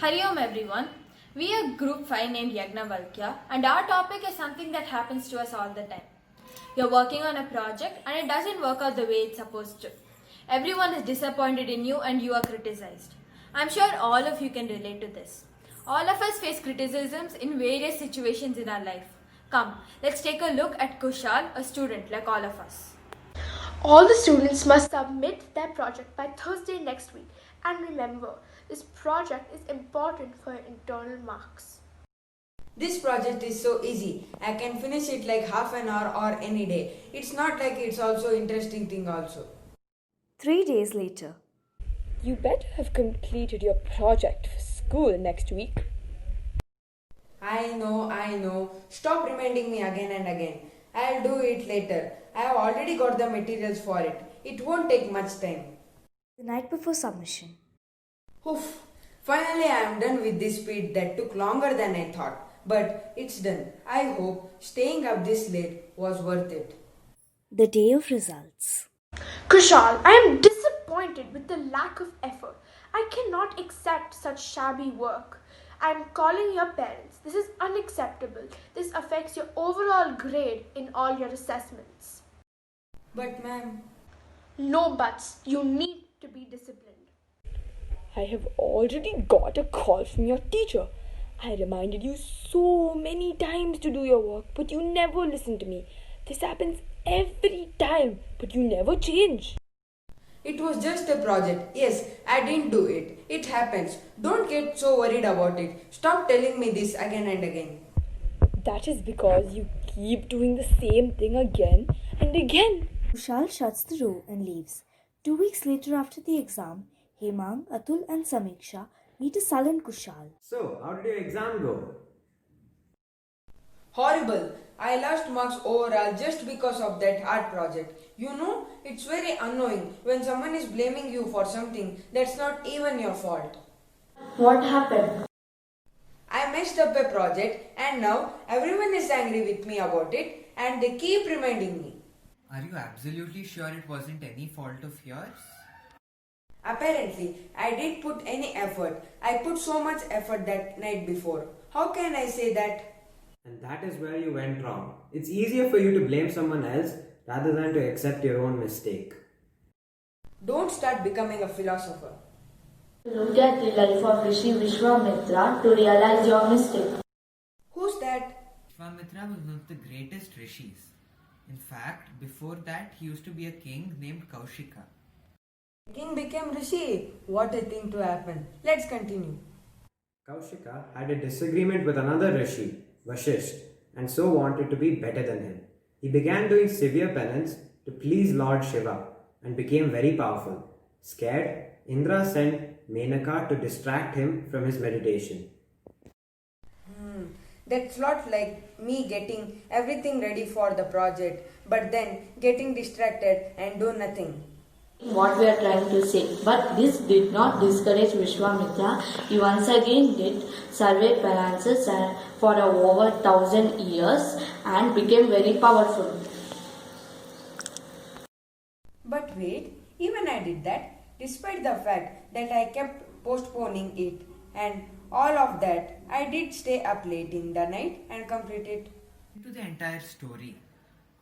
Hari Om everyone. We are group 5 named Yagnavalkya and our topic is something that happens to us all the time. You're working on a project and it doesn't work out the way it's supposed to. Everyone is disappointed in you and you are criticized. I'm sure all of you can relate to this. All of us face criticisms in various situations in our life. Come, let's take a look at Kushal, a student like all of us. All the students must submit their project by Thursday next week. And remember, this project is important for your internal marks. This project is so easy. I can finish it like half an hour or any day. It's not like it's also interesting thing also. 3 days later. You better have completed your project for school next week. I know. Stop reminding me again and again. I'll do it later. I have already got the materials for it. It won't take much time. The night before submission. Oof. Finally I am done with this speed that took longer than I thought. But it's done. I hope staying up this late was worth it. The day of results. Kushal, I am disappointed with the lack of effort. I cannot accept such shabby work. I am calling your parents. This is unacceptable. This affects your overall grade in all your assessments. But ma'am, No buts. You need to be disciplined. I have already got a call from your teacher. I reminded you so many times to do your work, but you never listen to me. This happens every time, but you never change. it was just a project. Yes, I didn't do it. It happens. Don't get so worried about it. Stop telling me this again and again. That is because you keep doing the same thing again and again. Kushal shuts the door and leaves. 2 weeks later after the exam, Hemang, Atul and Samiksha meet a sullen Kushal. So, how did your exam go? Horrible. I lost marks overall just because of that art project. You know, it's very annoying when someone is blaming you for something that's not even your fault. What happened? I messed up a project and now everyone is angry with me about it and they keep reminding me. Are you absolutely sure it wasn't any fault of yours? Apparently, I did put any effort. I put so much effort that night before. How can I say that? And that is where you went wrong. It's easier for you to blame someone else rather than to accept your own mistake. Don't start becoming a philosopher. Look at the life of Rishi Vishwamitra to realize your mistake. Who's that? Vishwamitra was one of the greatest rishis. In fact, before that, he used to be a king named Kaushika. King became Rishi. What a thing to happen. Let's continue. Kaushika had a disagreement with another Rishi, Vashisht, and so wanted to be better than him. He began doing severe penance to please Lord Shiva and became very powerful. Scared, Indra sent Menaka to distract him from his meditation. That's not like me getting everything ready for the project, but then getting distracted and do nothing. What we are trying to say. But this did not discourage Vishwamitra. He once again did survey finances for over 1,000 years and became very powerful. But wait, even I did that, despite the fact that I kept postponing it and all of that, I did stay up late in the night and complete it. Into the entire story.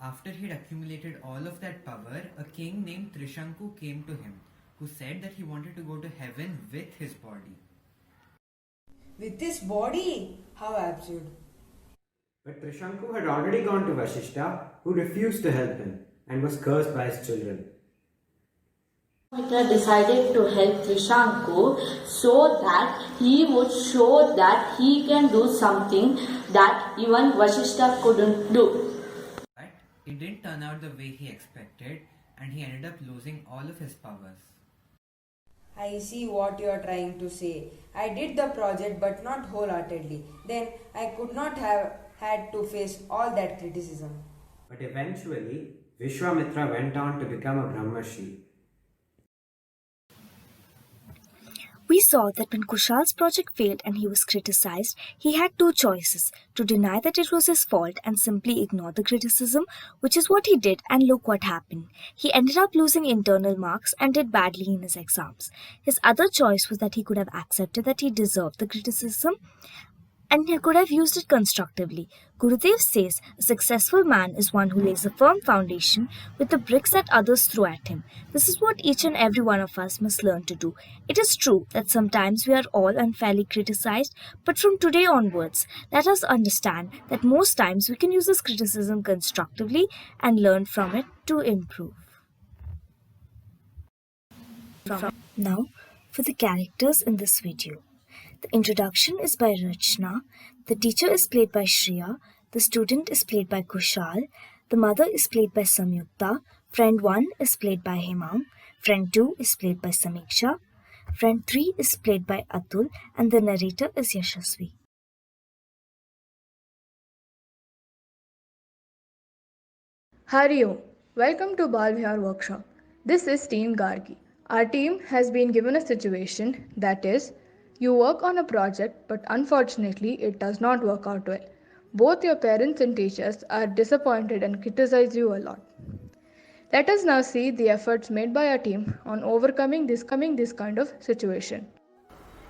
After he'd accumulated all of that power, a king named Trishanku came to him, who said that he wanted to go to heaven with his body. With this body? How absurd. But Trishanku had already gone to Vashishta, who refused to help him and was cursed by his children. Vishwamitra decided to help Trishanku so that he would show that he can do something that even Vashishta couldn't do. But it didn't turn out the way he expected, and he ended up losing all of his powers. I see what you are trying to say. I did the project but not wholeheartedly. Then I could not have had to face all that criticism. But eventually, Vishwamitra went on to become a Brahmarshi. We saw that when Kushal's project failed and he was criticized, he had two choices: to deny that it was his fault and simply ignore the criticism, which is what he did, and look what happened. He ended up losing internal marks and did badly in his exams. His other choice was that he could have accepted that he deserved the criticism and he could have used it constructively. Gurudev says a successful man is one who lays a firm foundation with the bricks that others throw at him. This is what each and every one of us must learn to do. It is true that sometimes we are all unfairly criticized, but from today onwards, let us understand that most times we can use this criticism constructively and learn from it to improve. Now, for the characters in this video. The introduction is by Rachna, the teacher is played by Shriya, the student is played by Kushal, the mother is played by Samyukta, friend 1 is played by Hemang, friend 2 is played by Samiksha, friend 3 is played by Atul, and the narrator is Yashasvi. Hari Om. Welcome to Bal Vihar workshop. This is Team Gargi. Our team has been given a situation, that is, you work on a project but unfortunately it does not work out well. Both your parents and teachers are disappointed and criticize you a lot. Let us now see the efforts made by our team on overcoming this kind of situation.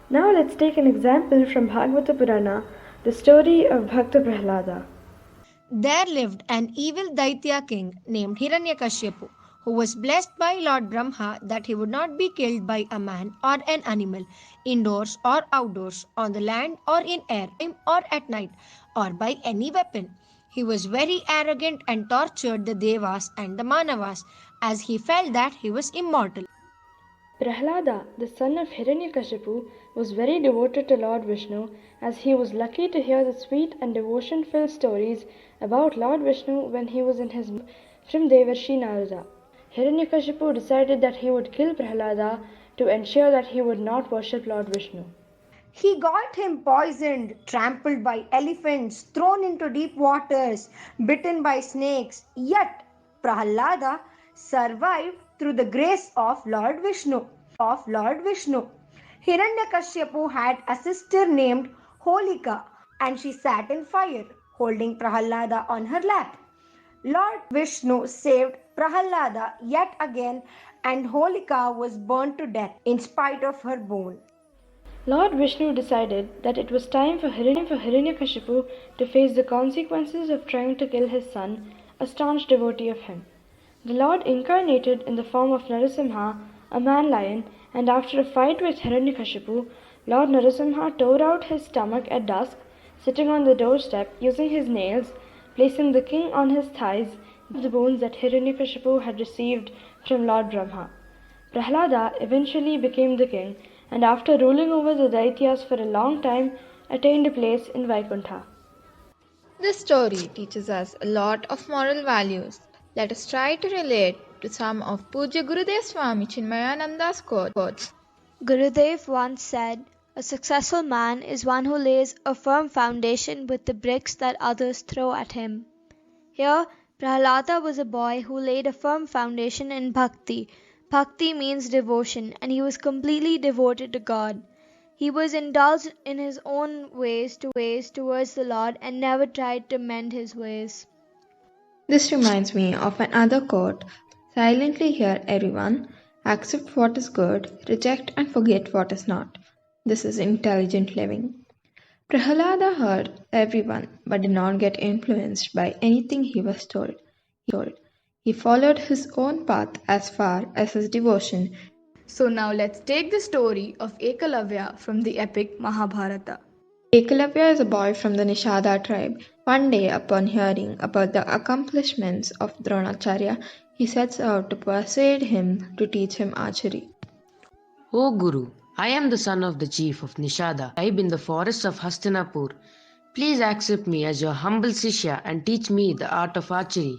Now let's take an example from Bhagavata Purana, the story of Bhakta Prahlada. There lived an evil Daitya king named Hiranyakashipu, who was blessed by Lord Brahma that he would not be killed by a man or an animal, indoors or outdoors, on the land or in air, or at night, or by any weapon. He was very arrogant and tortured the Devas and the Manavas, as he felt that he was immortal. Prahlada, the son of Hiranyakashipu, was very devoted to Lord Vishnu, as he was lucky to hear the sweet and devotion-filled stories about Lord Vishnu when he was in his from Devarshi Narada. Hiranyakashipu decided that he would kill Prahlada to ensure that he would not worship Lord Vishnu. He got him poisoned, trampled by elephants, thrown into deep waters, bitten by snakes. Yet Prahlada survived through the grace of Lord Vishnu. Hiranyakashipu had a sister named Holika, and she sat in fire, holding Prahlada on her lap. Lord Vishnu saved Prahlada yet again, and Holika was burnt to death in spite of her bone. Lord Vishnu decided that it was time for Hiranyakashipu to face the consequences of trying to kill his son, a staunch devotee of him. The Lord incarnated in the form of Narasimha, a man-lion, and after a fight with Hiranyakashipu, Lord Narasimha tore out his stomach at dusk, sitting on the doorstep using his nails, placing the king on his thighs, the bones that Hiranyakashipu had received from Lord Brahma. Prahlada eventually became the king, and after ruling over the Daityas for a long time, attained a place in Vaikuntha. This story teaches us a lot of moral values. Let us try to relate to some of Pujya Gurudev Swami Chinmayananda's quotes. Gurudev once said, "A successful man is one who lays a firm foundation with the bricks that others throw at him." Here, Prahlada was a boy who laid a firm foundation in bhakti. Bhakti means devotion, and he was completely devoted to God. He was indulged in his own ways towards the Lord and never tried to mend his ways. This reminds me of another quote. Silently hear everyone, accept what is good, reject and forget what is not. This is intelligent living. Prahlada heard everyone but did not get influenced by anything he was told. He followed his own path as far as his devotion. So now let's take the story of Ekalavya from the epic Mahabharata. Ekalavya is a boy from the Nishada tribe. One day, upon hearing about the accomplishments of Dronacharya, he sets out to persuade him to teach him archery. O Guru, I am the son of the chief of Nishada tribe in the forests of Hastinapur. Please accept me as your humble Sishya and teach me the art of archery.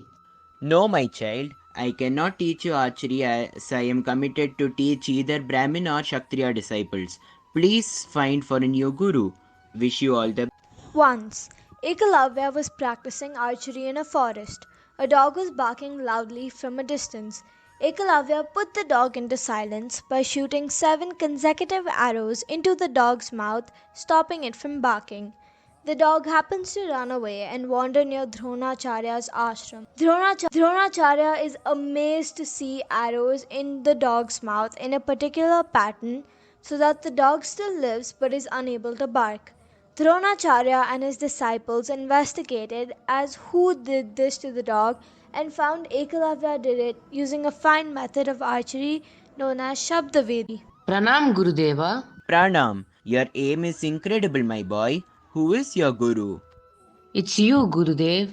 No, my child, I cannot teach you archery as I am committed to teach either Brahmin or Kshatriya disciples. Please find for a new guru. Wish you all the best. Once, Ekalavya was practicing archery in a forest. A dog was barking loudly from a distance. Ekalavya put the dog into silence by shooting 7 consecutive arrows into the dog's mouth, stopping it from barking. The dog happens to run away and wander near Dronacharya's ashram. Dronacharya is amazed to see arrows in the dog's mouth in a particular pattern so that the dog still lives but is unable to bark. Dronacharya and his disciples investigated as who did this to the dog and found Ekalavya did it using a fine method of archery known as Shabdavedi. Pranam Gurudeva. Pranam, your aim is incredible, my boy. Who is your guru? It's you, Gurudev.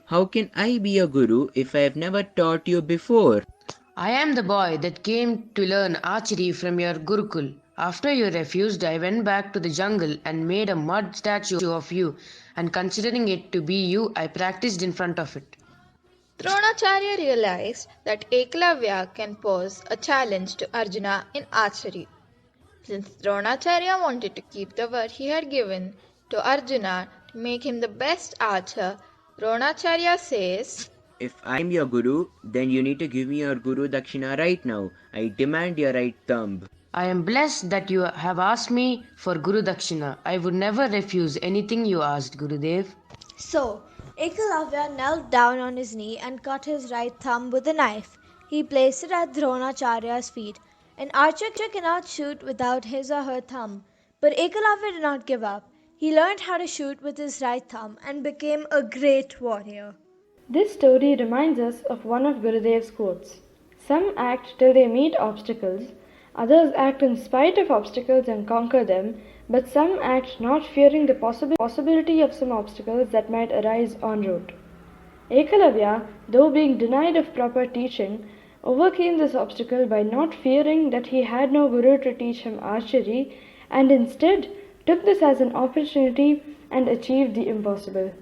How can I be a guru if I have never taught you before? I am the boy that came to learn archery from your Gurukul. After you refused, I went back to the jungle and made a mud statue of you, and considering it to be you, I practiced in front of it. Dronacharya realized that Eklavya can pose a challenge to Arjuna in archery. Since Dronacharya wanted to keep the word he had given to Arjuna to make him the best archer, Dronacharya says, If I am your guru, then you need to give me your guru dakshina right now. I demand your right thumb. I am blessed that you have asked me for Guru Dakshina. I would never refuse anything you asked, Gurudev. So, Ekalavya knelt down on his knee and cut his right thumb with a knife. He placed it at Dronacharya's feet. An archer cannot shoot without his or her thumb. But Ekalavya did not give up. He learned how to shoot with his right thumb and became a great warrior. This story reminds us of one of Gurudev's quotes. Some act till they meet obstacles, others act in spite of obstacles and conquer them, but some act not fearing the possibility of some obstacles that might arise en route. Ekalavya, though being denied of proper teaching, overcame this obstacle by not fearing that he had no guru to teach him archery, and instead took this as an opportunity and achieved the impossible.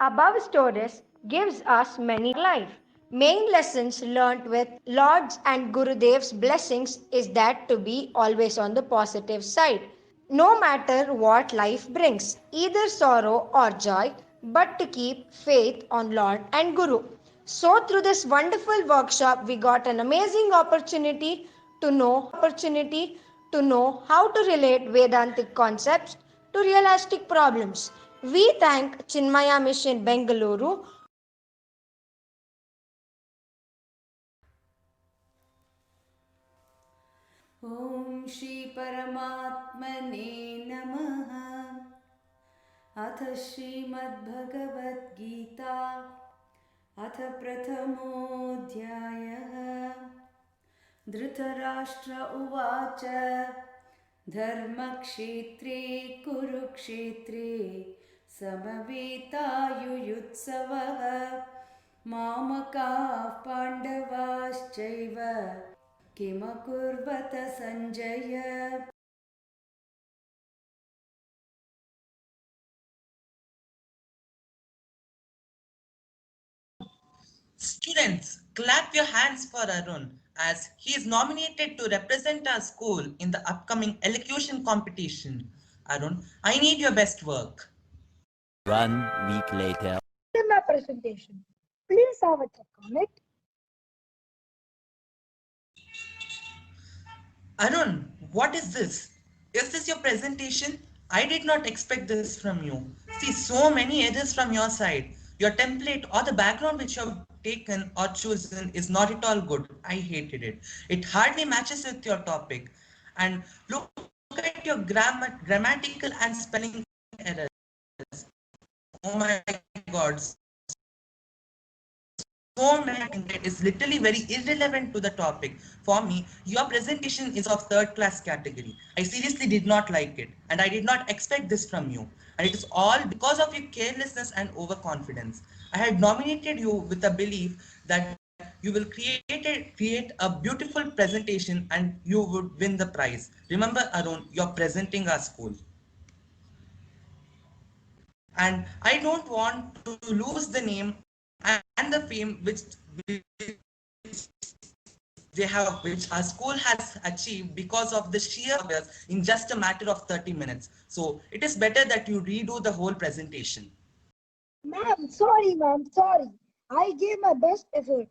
Above stories gives us many life. Main lessons learnt with Lord's and Gurudev's blessings is that to be always on the positive side. No matter what life brings, either sorrow or joy, but to keep faith on Lord and Guru. So through this wonderful workshop, we got an amazing opportunity to know how to relate Vedantic concepts to realistic problems. We thank Chinmaya Mission Bengaluru. ॐ श्री परमात्मने नमः। अथ श्रीमद्भगवद्गीता अथ प्रथमोऽध्यायः। धृतराष्ट्र उवाच धर्मक्षेत्रे कुरुक्षेत्रे समवेतायुयुत्सवः मामकाः पाण्डवाश्चैव किमकुर्वत Sanjay. Students, clap your hands for Arun as he is nominated to represent our school in the upcoming elocution competition. Arun, I need your best work. 1 week later. In my presentation, please have a check on it. Arun, what is this? Is this your presentation? I did not expect this from you. See, so many errors from your side. Your template or the background which you have taken or chosen is not at all good. I hated it. It hardly matches with your topic. And look at your grammatical and spelling errors. Oh my God. So many that is literally very irrelevant to the topic. For me, your presentation is of third class category. I seriously did not like it and I did not expect this from you. And it is all because of your carelessness and overconfidence. I had nominated you with a belief that you will create a beautiful presentation and you would win the prize. Remember, Arun, you're presenting our school. And I don't want to lose the name and the fame which our school has achieved because of the sheer hours in just a matter of 30 minutes. So it is better that you redo the whole presentation. Ma'am, sorry. I gave my best effort.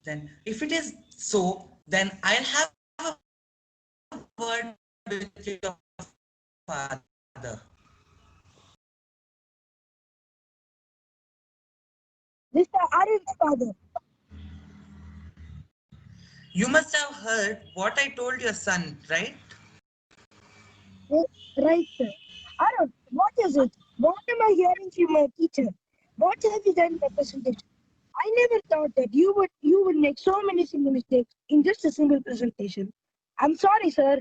Then, if it is so, then I'll have a word with your father. Mr. Aryan's father. You must have heard what I told your son, right? Right, sir. Arun, what is it? What am I hearing from my teacher? What have you done in presentation? I never thought that you would make so many silly mistakes in just a single presentation. I'm sorry, sir.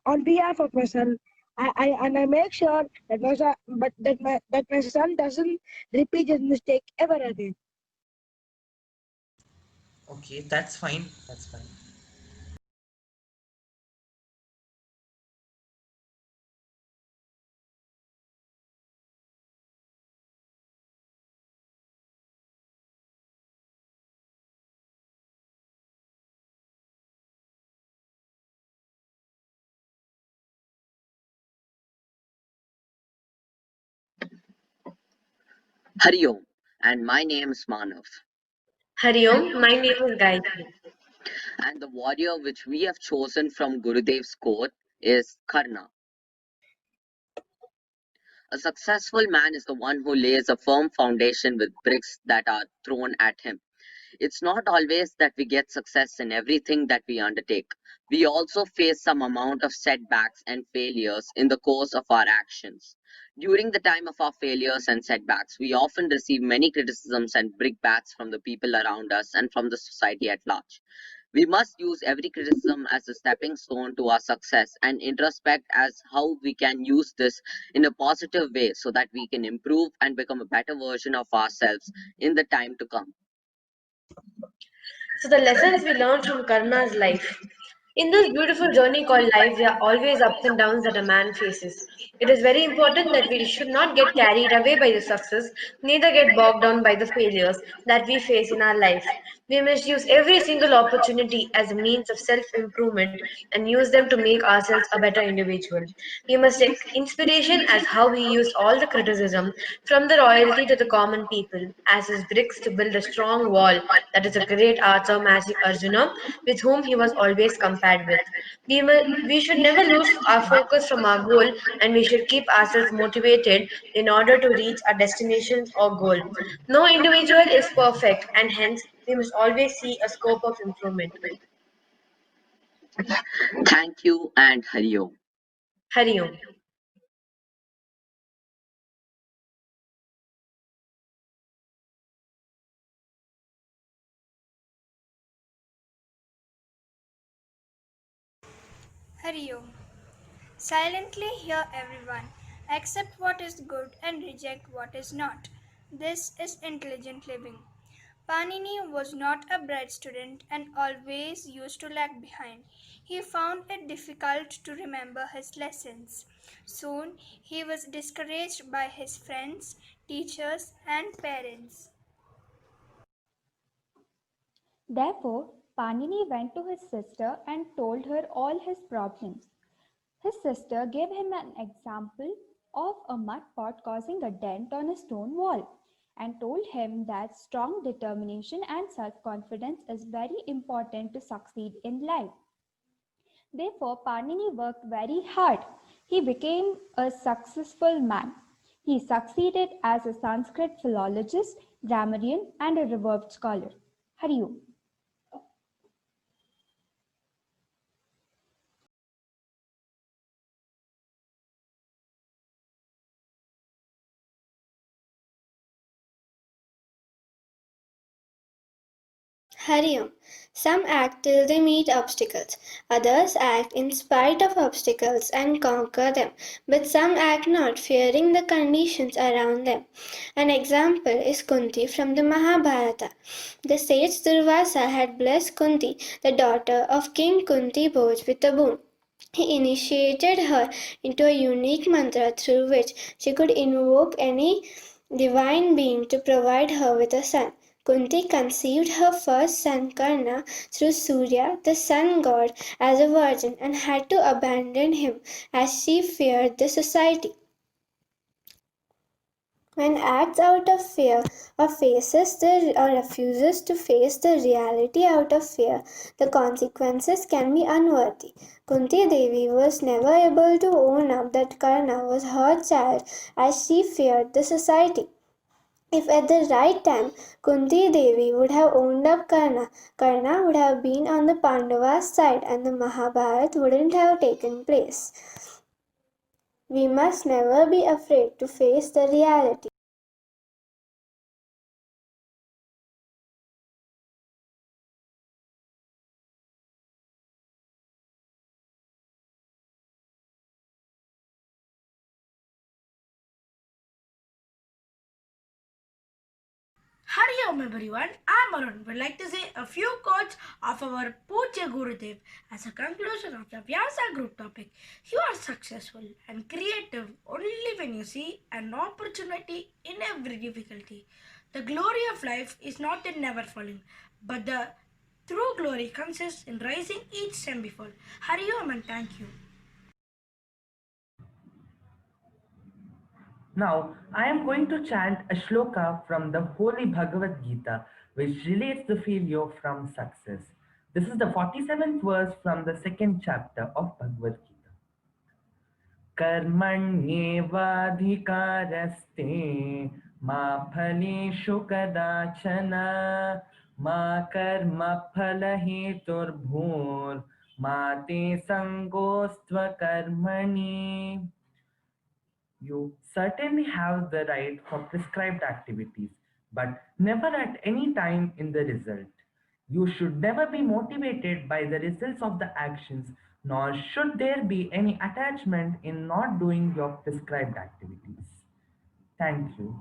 On behalf of my son, I make sure that my son, that my son doesn't repeat his mistake ever again. Okay, that's fine. That's fine. Hari Om, and my name is Manav. Hari Om, my name is Gayatri. And the warrior which we have chosen from Gurudev's court is Karna. A successful man is the one who lays a firm foundation with bricks that are thrown at him. It's not always that we get success in everything that we undertake. We also face some amount of setbacks and failures in the course of our actions. During the time of our failures and setbacks, we often receive many criticisms and brickbats from the people around us and from the society at large. We must use every criticism as a stepping stone to our success and introspect as how we can use this in a positive way so that we can improve and become a better version of ourselves in the time to come. So, the lessons we learned from Karna's life. In this beautiful journey called life, there are always ups and downs that a man faces. It is very important that we should not get carried away by the success, neither get bogged down by the failures that we face in our life. We must use every single opportunity as a means of self improvement and use them to make ourselves a better individual. We must take inspiration as how he used all the criticism from the royalty to the common people as his bricks to build a strong wall that is a great archer matching Arjuna, with whom he was always compared with. We should never lose our focus from our goal and we should keep ourselves motivated in order to reach our destination or goal. No individual is perfect and hence we must always see a scope of improvement. Thank you and Hari Om. Hari Om. Hari Om. Silently hear everyone, accept what is good and reject what is not. This is intelligent living. Panini was not a bright student and always used to lag behind. He found it difficult to remember his lessons. Soon he was discouraged by his friends, teachers, and parents. Therefore, Panini went to his sister and told her all his problems. His sister gave him an example of a mud pot causing a dent on a stone wall and told him that strong determination and self-confidence is very important to succeed in life. Therefore, Panini worked very hard. He became a successful man. He succeeded as a Sanskrit philologist, grammarian, and a revered scholar. Hari Om. Hari Om. Some act till they meet obstacles. Others act in spite of obstacles and conquer them. But some act not, fearing the conditions around them. An example is Kunti from the Mahabharata. The sage Durvasa had blessed Kunti, the daughter of King Kunti Bhoj, with a boon. He initiated her into a unique mantra through which she could invoke any divine being to provide her with a son. Kunti conceived her first son Karna through Surya, the sun god, as a virgin and had to abandon him as she feared the society. When acts out of fear or refuses to face the reality out of fear, the consequences can be unworthy. Kunti Devi was never able to own up that Karna was her child as she feared the society. If at the right time Kunti Devi would have owned up Karna, Karna would have been on the Pandavas' side and the Mahabharata wouldn't have taken place. We must never be afraid to face the reality. Hari Om everyone, I'm Arun. Would like to say a few quotes of our Pujya Gurudev as a conclusion of the Vyasa group topic. You are successful and creative only when you see an opportunity in every difficulty. The glory of life is not in never falling, but the true glory consists in rising each time before. Hari Om and thank you. Now, I am going to chant a shloka from the Holy Bhagavad Gita, which relates the failure from success. This is the 47th verse from the second chapter of Bhagavad Gita. Karmanyevadhikaraste ma phaleshu kadachana ma karma phalaheturbhur ma te sangostva karmani. You certainly have the right for prescribed activities, but never at any time in the result. You should never be motivated by the results of the actions, nor should there be any attachment in not doing your prescribed activities. Thank you.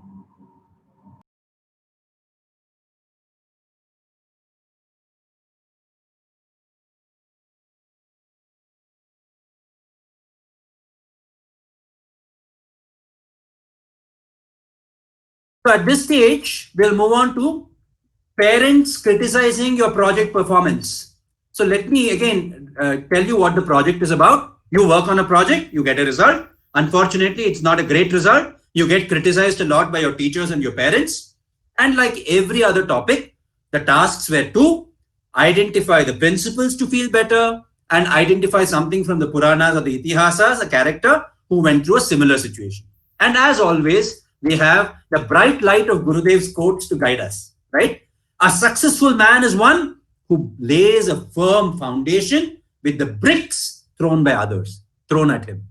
So at this stage, we'll move on to parents criticizing your project performance. So let me again tell you what the project is about. You work on a project, you get a result. Unfortunately, it's not a great result. You get criticized a lot by your teachers and your parents. And like every other topic, the tasks were to identify the principles to feel better and identify something from the Puranas or the Itihasas, a character who went through a similar situation. And as always, we have the bright light of Gurudev's quotes to guide us, right? A successful man is one who lays a firm foundation with the bricks thrown by others, thrown at him.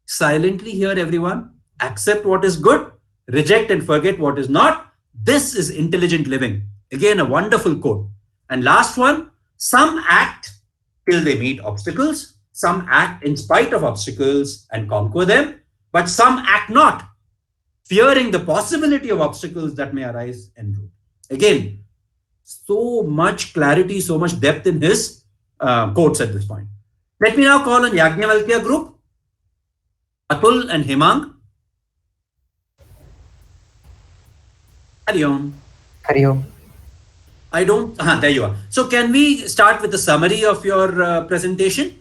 Silently hear everyone, accept what is good, reject and forget what is not. This is intelligent living. Again, a wonderful quote. And last one, some act till they meet obstacles, some act in spite of obstacles and conquer them, but some act not, fearing the possibility of obstacles that may arise en route. Again, so much clarity, so much depth in his quotes at this point. Let me now call on Yajnavalkya group, Atul and Hemang. Hari Om. Hari Om. I don't, there you are. So can we start with the summary of your presentation?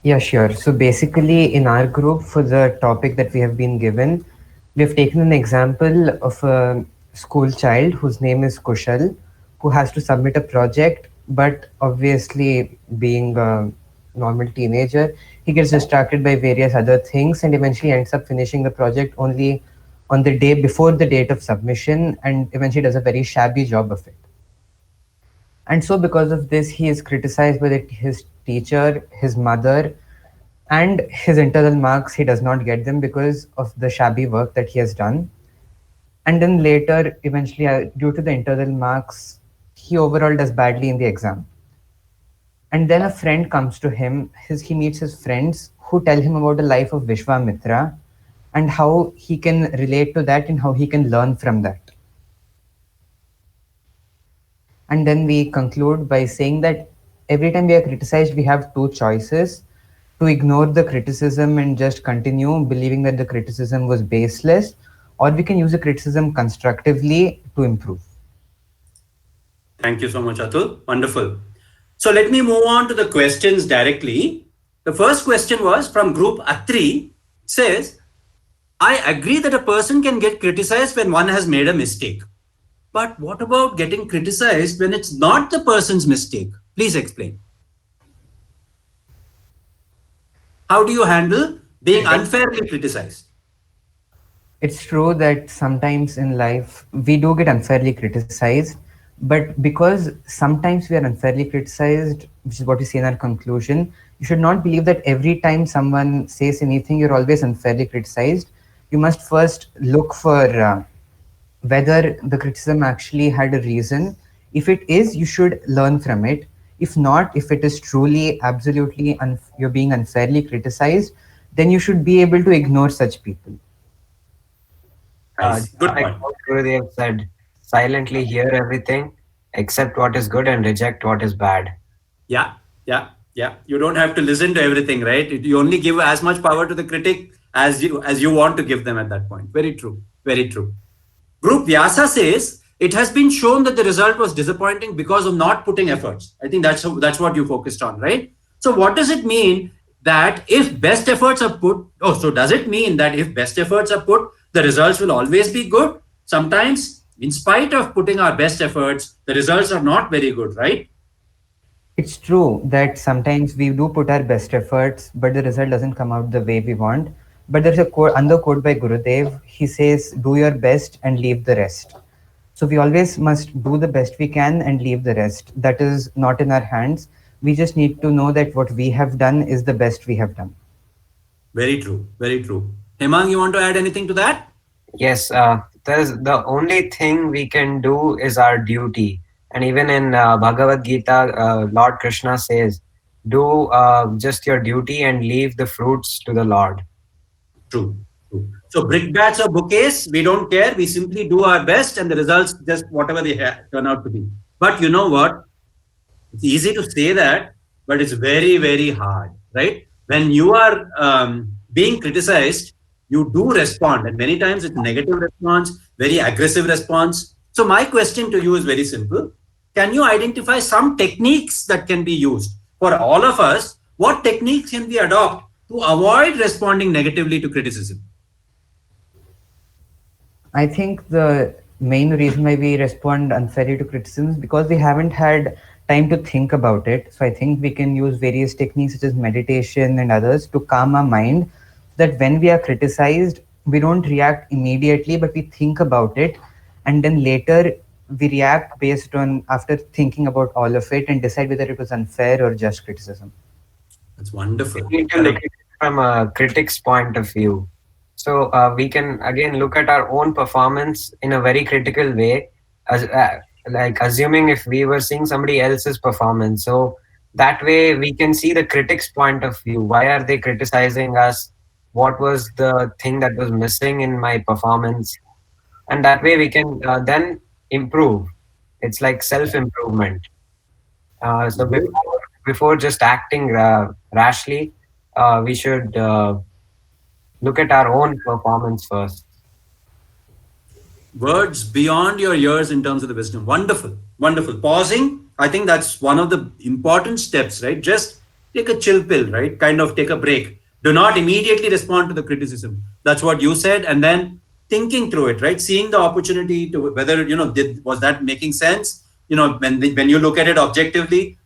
Yeah, sure. So basically in our group, for the topic that we have been given, we have taken an example of a school child whose name is Kushal, who has to submit a project, but obviously being a normal teenager, he gets distracted by various other things and eventually ends up finishing the project only on the day before the date of submission and eventually does a very shabby job of it. And so because of this, he is criticized by his teacher, his mother, and his internal marks, he does not get them because of the shabby work that he has done. And then later, eventually, due to the internal marks, he overall does badly in the exam. And then a friend comes to him, he meets his friends who tell him about the life of Vishwamitra and how he can relate to that and how he can learn from that. And then we conclude by saying that every time we are criticized, we have two choices: to ignore the criticism and just continue believing that the criticism was baseless, or we can use the criticism constructively to improve. Thank you so much, Atul. Wonderful. So let me move on to the questions directly. The first question was from group Atri. It says, I agree that a person can get criticized when one has made a mistake. But what about getting criticized when it's not the person's mistake? Please explain. How do you handle being unfairly criticized? It's true that sometimes in life we do get unfairly criticized, but because sometimes we are unfairly criticized, which is what we see in our conclusion, you should not believe that every time someone says anything, you're always unfairly criticized. You must first look for whether the criticism actually had a reason. If it is, you should learn from it. If not, if it is truly, absolutely, you're being unfairly criticized, then you should be able to ignore such people. Good like point. what Gurudev said, silently hear everything, accept what is good and reject what is bad. Yeah, yeah, yeah. You don't have to listen to everything, right? You only give as much power to the critic as you want to give them at that point. Very true. Very true. Group Vyasa says it has been shown that the result was disappointing because of not putting efforts. I think that's what you focused on, right? So what does it mean that if best efforts are put? Oh, so does it mean that if best efforts are put, the results will always be good? Sometimes, in spite of putting our best efforts, the results are not very good, right? It's true that sometimes we do put our best efforts, but the result doesn't come out the way we want. But there's a quote, another quote by Gurudev. He says, "Do your best and leave the rest." So we always must do the best we can and leave the rest. That is not in our hands. We just need to know that what we have done is the best we have done. Very true. Very true. Hemang, you want to add anything to that? Yes, there's the only thing we can do is our duty. And even in Bhagavad Gita, Lord Krishna says, do just your duty and leave the fruits to the Lord. True. True. So brickbats or bouquets, we don't care. We simply do our best and the results just whatever they turn out to be. But you know what? It's easy to say that, but it's very, very hard, right? When you are being criticized, you do respond. And many times it's negative response, very aggressive response. So my question to you is very simple. Can you identify some techniques that can be used for all of us? What techniques can we adopt to avoid responding negatively to criticism? I think the main reason why we respond unfairly to criticism is because we haven't had time to think about it. So I think we can use various techniques such as meditation and others to calm our mind so that when we are criticized, we don't react immediately, but we think about it. And then later we react based on after thinking about all of it and decide whether it was unfair or just criticism. That's wonderful. We need to look at it from a critic's point of view. So we can again look at our own performance in a very critical way, as like assuming if we were seeing somebody else's performance. So that way we can see the critic's point of view. Why are they criticizing us? What was the thing that was missing in my performance? And that way we can then improve. It's like self-improvement. So before just acting rashly, we should look at our own performance first. Words beyond your years in terms of the wisdom. Wonderful. Wonderful. Pausing, I think that's one of the important steps, right? Just take a chill pill, right? Kind of take a break. Do not immediately respond to the criticism. That's what you said. And then thinking through it, right? Seeing the opportunity to whether, was that making sense? When you look at it objectively,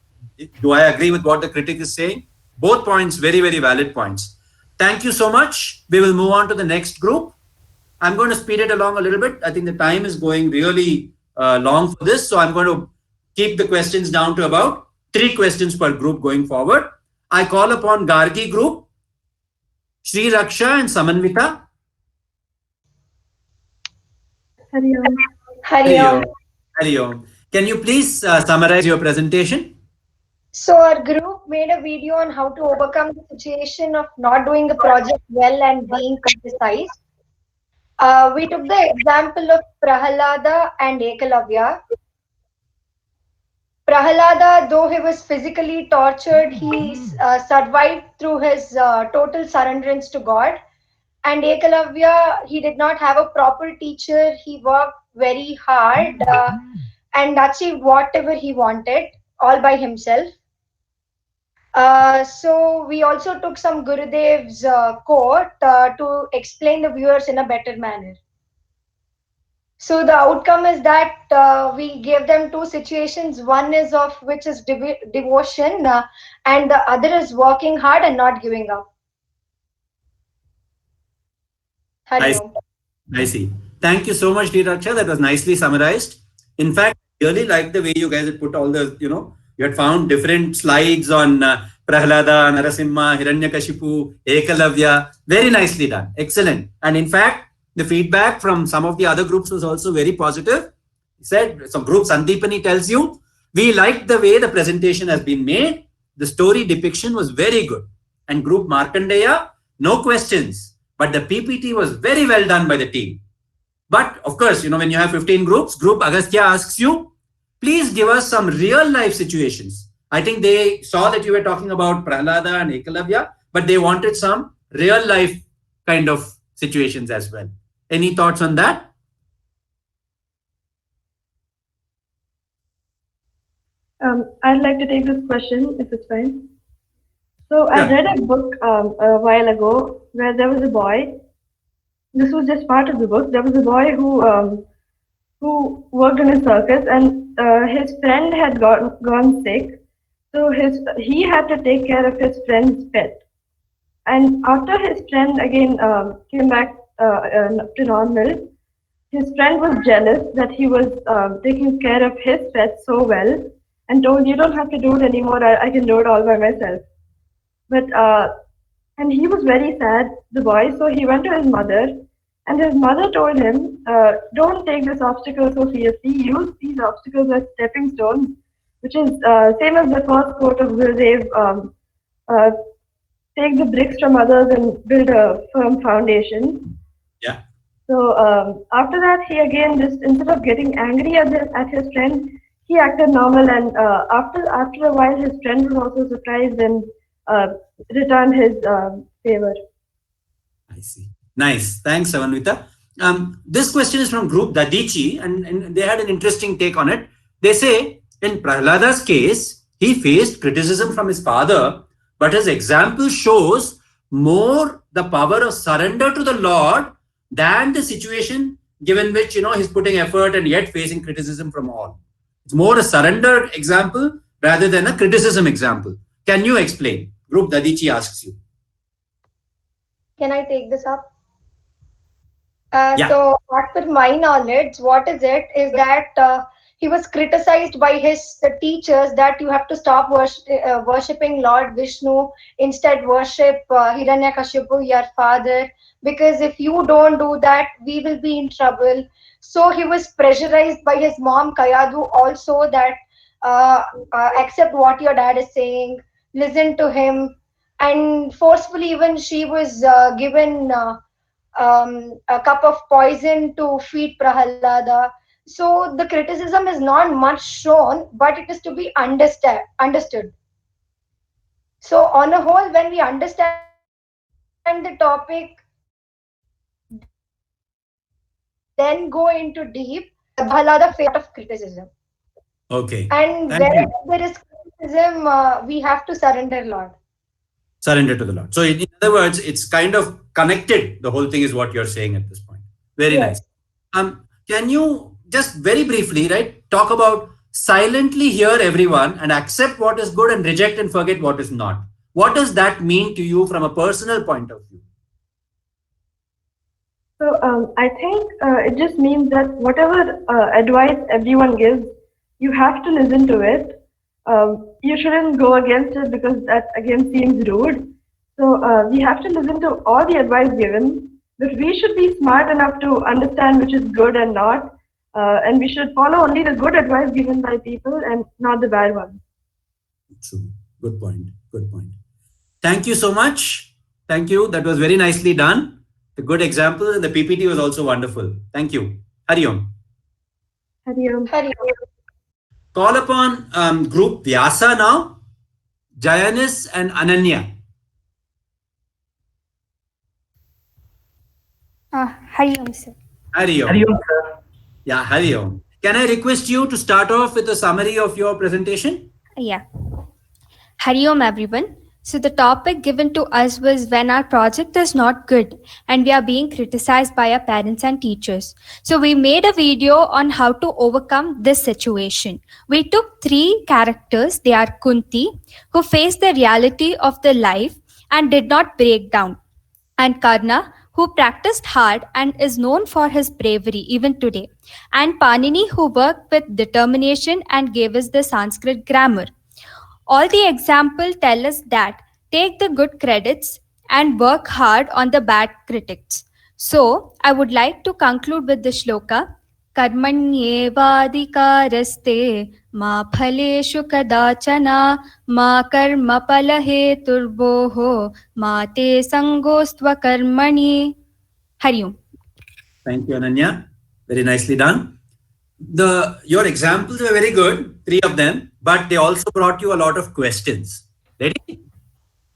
do I agree with what the critic is saying? Both points, very, very valid points. Thank you so much. We will move on to the next group. I'm going to speed it along a little bit. I think the time is going really long for this. So I'm going to keep the questions down to about 3 questions per group going forward. I call upon Gargi group, Sri Raksha and Samanvita. Hari Om. Hari Om. Hari Om. Can you please summarize your presentation? So our group made a video on how to overcome the situation of not doing the project well and being criticized. We took the example of Prahalada and Ekalavya. Prahalada, though he was physically tortured, he survived through his total surrenderance to God. And Ekalavya, he did not have a proper teacher. He worked very hard and achieved whatever he wanted all by himself. So we also took some Gurudev's quote to explain the viewers in a better manner. So the outcome is that we gave them two situations. One is of which is devotion, and the other is working hard and not giving up. I see. I see. Thank you so much, Diraksha. That was nicely summarized. In fact, I really like the way you guys had put all the, you had found different slides on Prahlada, Narasimha, Hiranyakashipu, Ekalavya. Very nicely done. Excellent. And in fact, the feedback from some of the other groups was also very positive. He said, some group Sandipani tells you, we liked the way the presentation has been made. The story depiction was very good. And group Markandeya, no questions. But the PPT was very well done by the team. But of course, when you have 15 groups, group Agastya asks you, please give us some real life situations. I think they saw that you were talking about Prahlada and Ekalavya, but they wanted some real life kind of situations as well. Any thoughts on that? I'd like to take this question, if it's fine. So I read a book a while ago where there was a boy. This was just part of the book. There was a boy who worked in a circus, and his friend had gone sick. So he had to take care of his friend's pet. And after his friend again came back to normal, his friend was jealous that he was taking care of his pet so well, and told, you don't have to do it anymore, I can do it all by myself. But and he was very sad, the boy, so he went to his mother, and his mother told him, don't take this obstacle so seriously, use these obstacles as stepping stones, which is same as the first quote of Gurudev, take the bricks from others and build a firm foundation. Yeah. So after that, he again, just instead of getting angry at his friend, he acted normal, and after a while, his friend was also surprised and returned his favor. I see. Nice. Thanks, Savanvita. This question is from group Dadichi, and they had an interesting take on it. They say, in Prahlada's case, he faced criticism from his father, but his example shows more the power of surrender to the Lord than the situation given which, he's putting effort and yet facing criticism from all. It's more a surrender example rather than a criticism example. Can you explain? Group Dadichi asks you. Can I take this up? Yeah. So, as per my knowledge, what is it is that he was criticized by his teachers that you have to stop worshipping Lord Vishnu, instead worship Hiranyakashipu, your father, because if you don't do that, we will be in trouble. So he was pressurized by his mom Kayadu also that accept what your dad is saying, listen to him, and forcefully even she was given a cup of poison to feed Prahlada. So the criticism is not much shown, but it is to be understood. So on a whole, when we understand the topic, then go into deep, Prahlada faced of criticism. Okay. And wherever there is criticism, we have to surrender, Lord. Surrender to the Lord. So in other words, it's kind of connected. The whole thing is what you're saying at this point. Very nice. Can you just very briefly, talk about silently hear everyone and accept what is good and reject and forget what is not? What does that mean to you from a personal point of view? So I think it just means that whatever advice everyone gives, you have to listen to it. You shouldn't go against it because that again seems rude. So we have to listen to all the advice given, but we should be smart enough to understand which is good and not. And we should follow only the good advice given by people and not the bad one. True. Good point. Good point. Thank you so much. Thank you. That was very nicely done. A good example, and the PPT was also wonderful. Thank you. Hari Om. Hari Om. Hari Om. Call upon group Vyasa now, Jayanis and Ananya. Hari Om, sir. Hari Om. Hari Om, sir. Yeah, Hari Om. Can I request you to start off with a summary of your presentation? Yeah. Hari Om everyone. So the topic given to us was when our project is not good and we are being criticized by our parents and teachers. So we made a video on how to overcome this situation. We took 3 characters. They are Kunti, who faced the reality of the life and did not break down, and Karna, who practiced hard and is known for his bravery even today, and Panini, who worked with determination and gave us the Sanskrit grammar. All the examples tell us that take the good credits and work hard on the bad critics. So, I would like to conclude with the shloka Karmanyevadikaraste ma phaleshu kadachana ma karma palaheturvoho ma te sangostva karmani. Hari Om. Thank you, Ananya. Very nicely done. Your examples were very good, 3 of them, but they also brought you a lot of questions. Ready?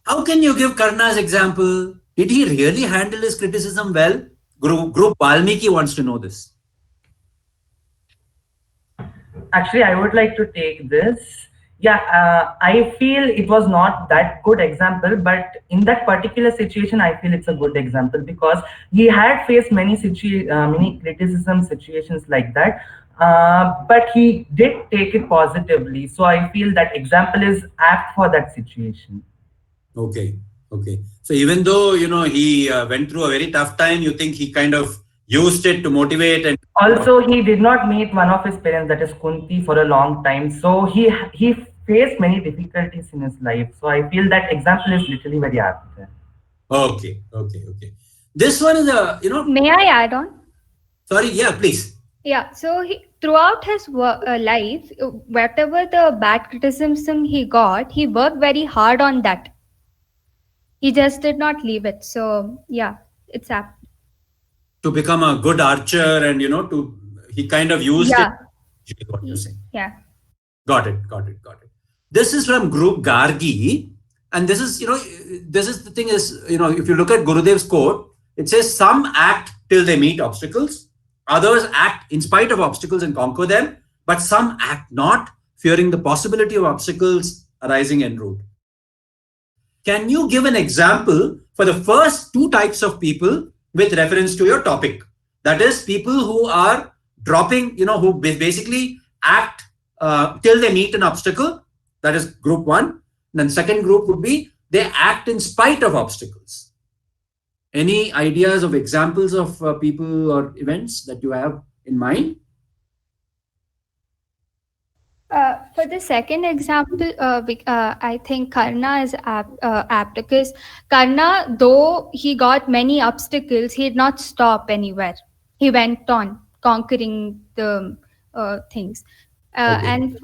How can you give Karna's example? Did he really handle his criticism well? Group Valmiki wants to know this. Actually, I would like to take this. Yeah, I feel it was not that good example, but in that particular situation, I feel it's a good example because he had faced many criticism situations like that. But he did take it positively. So I feel that example is apt for that situation. Okay. So even though, he went through a very tough time, you think he kind of used it to motivate and... Also, he did not meet one of his parents, that is Kunti, for a long time. So he faced many difficulties in his life. So I feel that example is literally very apt. Okay. This one is May I add on? Sorry, yeah, please. Yeah, so throughout his life, whatever the bad criticism he got, he worked very hard on that. He just did not leave it. So, yeah, it's apt. To become a good archer and, he kind of used it. Is what you're saying. Yeah. Got it. This is from Group Gargi. And this is, this is the thing is, if you look at Gurudev's quote, it says some act till they meet obstacles. Others act in spite of obstacles and conquer them, but some act not, fearing the possibility of obstacles arising en route. Can you give an example for the first 2 types of people with reference to your topic? That is, people who are dropping, who basically act till they meet an obstacle. That is group 1. And then second group would be they act in spite of obstacles. Any ideas of examples of people or events that you have in mind? For the second example, I think Karna is apt because Karna, though he got many obstacles, he did not stop anywhere. He went on conquering the things. And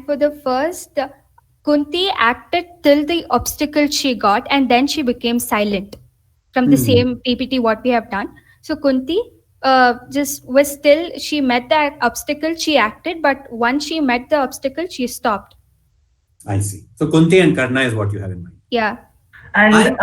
for the first, Kunti acted till the obstacle she got, and then she became silent. From the same PPT what we have done. So Kunti she met the obstacle, she acted, but once she met the obstacle, she stopped. I see. So Kunti and Karna is what you have in mind. Yeah. And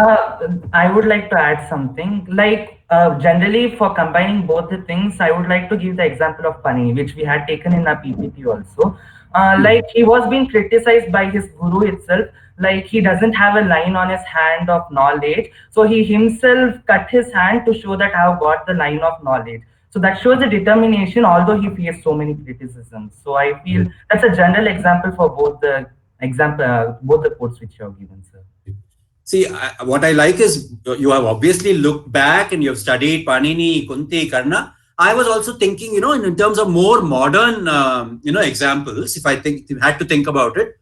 I would like to add something. Like generally for combining both the things, I would like to give the example of Pani, which we had taken in our PPT also. Like he was being criticized by his guru itself. Like he doesn't have a line on his hand of knowledge. So he himself cut his hand to show that I have got the line of knowledge. So that shows the determination, although he faced so many criticisms. So I feel that's a general example for both the quotes which you have given, sir. See, what I like is you have obviously looked back and you have studied Panini, Kunti, Karna. I was also thinking, in terms of more modern, examples, if I had to think about it.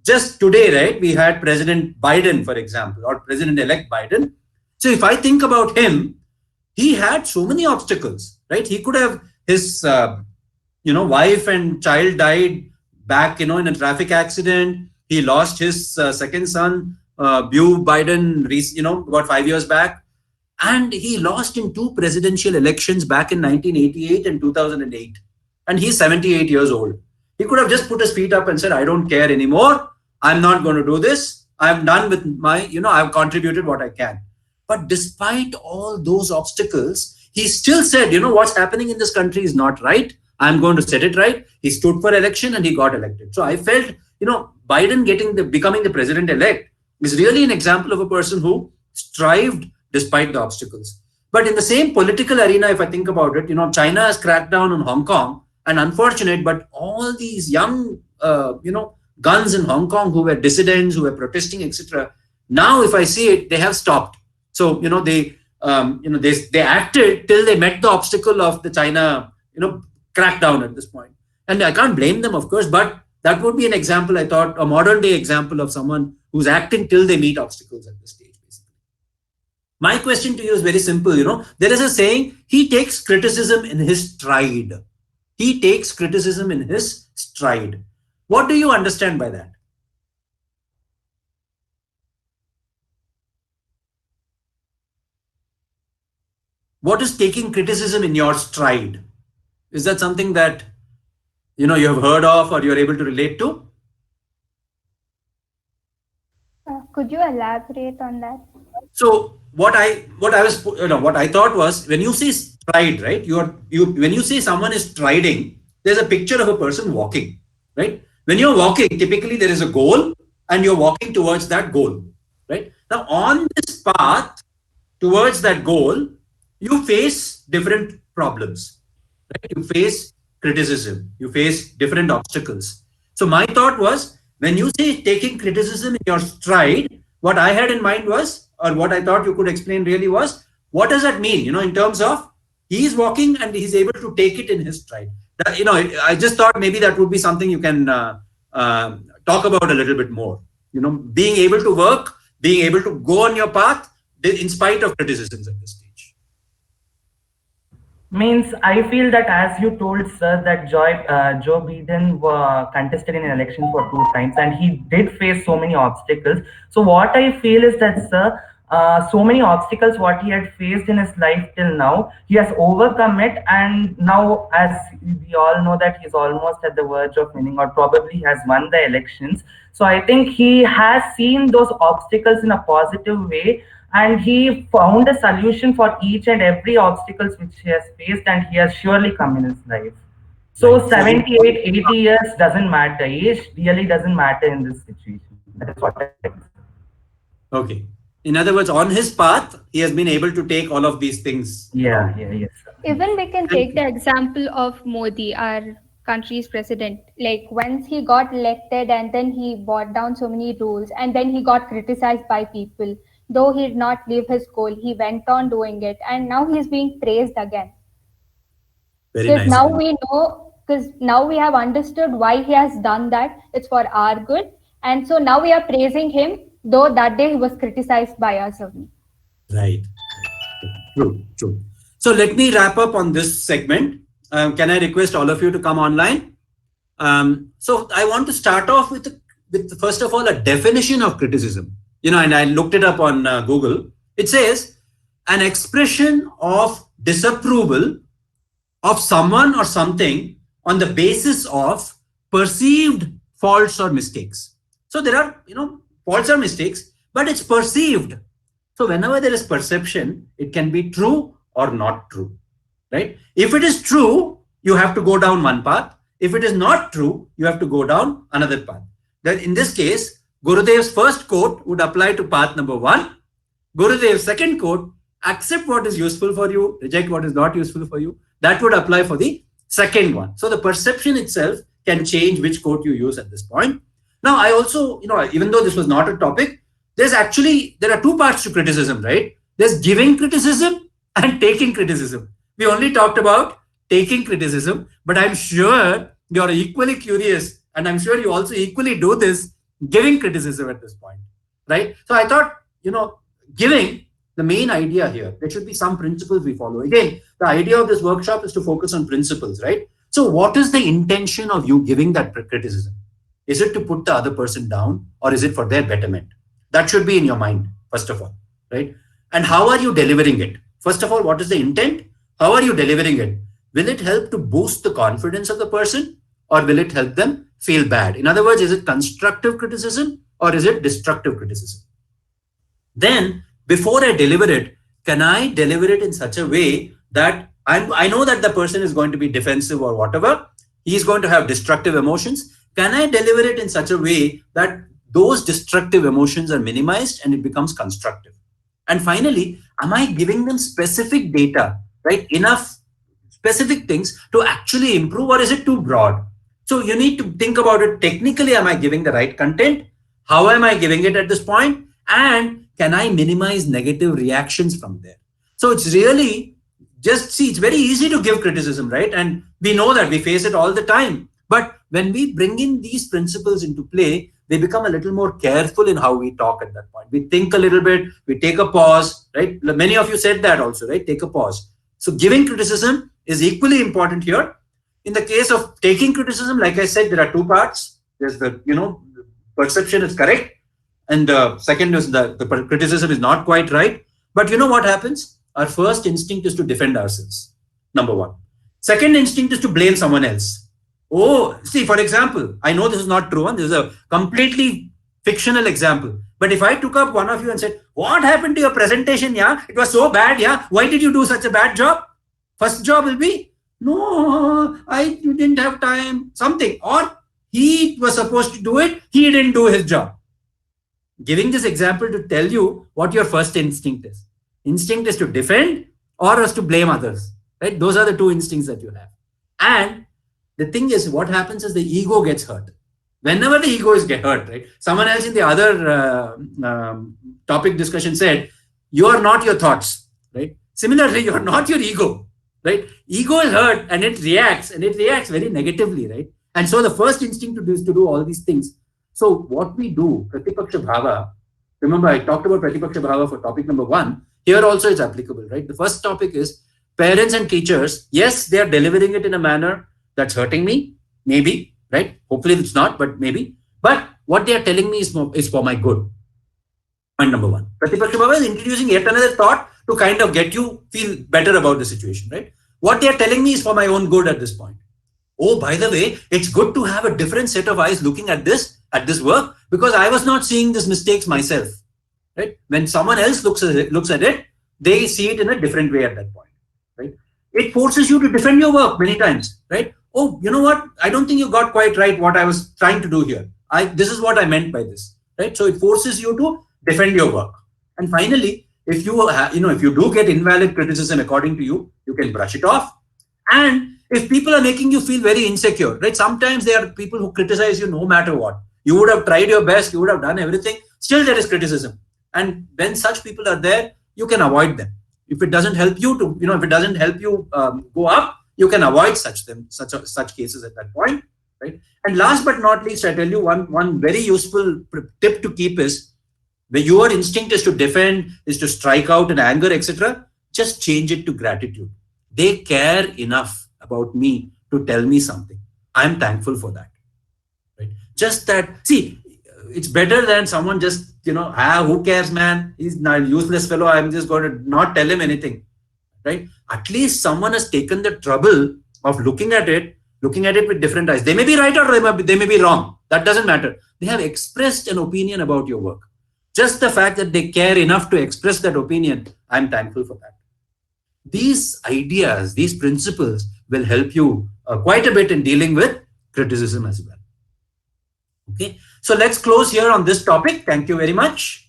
Just today, right, we had President Biden, for example, or President-elect Biden. So if I think about him, he had so many obstacles, right? He could have, his, wife and child died back, in a traffic accident. He lost his second son, Beau Biden, about 5 years back. And he lost in 2 presidential elections back in 1988 and 2008. And he's 78 years old. He could have just put his feet up and said, I don't care anymore. I'm not going to do this. I'm done with my, I've contributed what I can. But despite all those obstacles, he still said, what's happening in this country is not right. I'm going to set it right. He stood for election and he got elected. So I felt, Biden becoming the president-elect is really an example of a person who strived despite the obstacles. But in the same political arena, if I think about it, China has cracked down on Hong Kong, and unfortunate, but all these young, guns in Hong Kong who were dissidents, who were protesting, etc. Now, if I see it, they have stopped. So, they acted till they met the obstacle of the China, crackdown at this point. And I can't blame them, of course, but that would be an example, I thought, a modern day example of someone who's acting till they meet obstacles at this stage, basically. My question to you is very simple, there is a saying, he takes criticism in his stride. He takes criticism in his stride. What do you understand by that? What is taking criticism in your stride? Is that something that you have heard of or you're able to relate to? Could you elaborate on that? So what I thought was, when you say stride, right? When you say someone is striding, there's a picture of a person walking, right? When you're walking, typically there is a goal and you're walking towards that goal, right? Now on this path towards that goal, you face different problems, right? You face criticism, you face different obstacles. So my thought was, when you say taking criticism in your stride, what I had in mind was, or what I thought you could explain really was, what does that mean, in terms of he's walking and he's able to take it in his stride. That, I just thought maybe that would be something you can talk about a little bit more. Being able to work, being able to go on your path in spite of criticisms at this stage. Means I feel that, as you told, sir, that Joe Biden contested in an election for 2 times and he did face so many obstacles. So what I feel is that, sir, so many obstacles what he had faced in his life till now, he has overcome it, and now, as we all know, that he's almost at the verge of winning, or probably has won the elections. So I think he has seen those obstacles in a positive way, and he found a solution for each and every obstacles which he has faced, and he has surely come in his life. So 78, 80 years doesn't matter. Age really doesn't matter in this situation. That is what I think. Okay. In other words, on his path, he has been able to take all of these things. Yes. Even we can take the example of Modi, our country's president. Like, once he got elected and then he brought down so many rules and then he got criticized by people. Though he did not leave his goal, he went on doing it, and now he's being praised again. Because now we know, because now we have understood why he has done that. It's for our good, and so now we are praising him, though that day he was criticized by us only. Right. True. So let me wrap up on this segment. Can I request all of you to come online? So I want to start off with first of all, a definition of criticism. And I looked it up on Google. It says, an expression of disapproval of someone or something on the basis of perceived faults or mistakes. So there are, faults or mistakes, but it's perceived. So whenever there is perception, it can be true or not true, right? If it is true, you have to go down one path. If it is not true, you have to go down another path. Then in this case, Gurudev's first quote would apply to path number 1. Gurudev's second quote, accept what is useful for you, reject what is not useful for you. That would apply for the second one. So the perception itself can change which quote you use at this point. Now, I also, even though this was not a topic, there are 2 parts to criticism, right? There's giving criticism and taking criticism. We only talked about taking criticism, but I'm sure you're equally curious, and I'm sure you also equally do this, giving criticism at this point, right? So I thought, giving, the main idea here, there should be some principles we follow. Again, the idea of this workshop is to focus on principles, right? So what is the intention of you giving that criticism? Is it to put the other person down, or is it for their betterment? That should be in your mind, first of all, right? And how are you delivering it? First of all, what is the intent? How are you delivering it? Will it help to boost the confidence of the person, or will it help them feel bad? In other words, is it constructive criticism or is it destructive criticism? Then, before I deliver it, can I deliver it in such a way that I know that the person is going to be defensive or whatever, he's going to have destructive emotions. can I deliver it in such a way that those destructive emotions are minimized and it becomes constructive? And finally, am I giving them specific data, right? Enough specific things to actually improve, or is it too broad? So you need to think about it. Technically, am I giving the right content? How am I giving it at this point? And can I minimize negative reactions from there? So it's really just, see, it's very easy to give criticism, right? And we know that we face it all the time. But when we bring in these principles into play, they become a little more careful in how we talk at that point. We think a little bit, we take a pause, right? Many of you said that also, right? Take a pause. So giving criticism is equally important here. In the case of taking criticism, like I said, there are two parts. There's the, perception is correct. And the second is the criticism is not quite right. But you know what happens? Our first instinct is to defend ourselves. Number one. Second instinct is to blame someone else. Oh, see, for example, I know this is not true. This is a completely fictional example. But if I took up one of you and said, what happened to your presentation? Yeah, it was so bad. Yeah, why did you do such a bad job? First job will be, no, I didn't have time, something. Or he was supposed to do it, he didn't do his job. Giving this example to tell you what your first instinct is. Instinct is to defend or is to blame others, right? Those are the two instincts that you have. And the thing is, what happens is the ego gets hurt. Whenever the ego is get hurt, right? Someone else in the other topic discussion said, you are not your thoughts, right? Similarly, you are not your ego, right? Ego is hurt and it reacts very negatively, right? And so the first instinct to do is to do all these things. So what we do, Pratipaksha Bhava, remember I talked about Pratipaksha Bhava for topic number 1. Here also it's applicable, right? The first topic is parents and teachers. Yes, they are delivering it in a manner that's hurting me, maybe, right? Hopefully it's not, but maybe. But what they are telling me is for my good. Point number 1. Pratipaksha Bhava is introducing yet another thought to kind of get you feel better about the situation, right? What they are telling me is for my own good at this point. Oh, by the way, it's good to have a different set of eyes looking at this work, because I was not seeing these mistakes myself, right? When someone else looks at it, they see it in a different way at that point, right? It forces you to defend your work many times, right? Oh, you know what? I don't think you got quite right what I was trying to do here. This is what I meant by this, right? So it forces you to defend your work. And finally, if you do get invalid criticism according to you, you can brush it off. And if people are making you feel very insecure, right? Sometimes there are people who criticize you no matter what. You would have tried your best, you would have done everything, still there is criticism. And when such people are there, you can avoid them. If it doesn't help you to, if it doesn't help you go up, you can avoid such cases at that point, right? And last but not least, I tell you one very useful tip to keep is, where your instinct is to defend, is to strike out in anger, etc., just change it to gratitude. They care enough about me to tell me something. I'm thankful for that. Right? Just that, see, it's better than someone just, who cares, man? He's not a useless fellow. I'm just going to not tell him anything. Right? At least someone has taken the trouble of looking at it with different eyes. They may be right or they may be wrong. That doesn't matter. They have expressed an opinion about your work. Just the fact that they care enough to express that opinion, I'm thankful for that. These ideas, these principles will help you quite a bit in dealing with criticism as well. Okay, so let's close here on this topic. Thank you very much.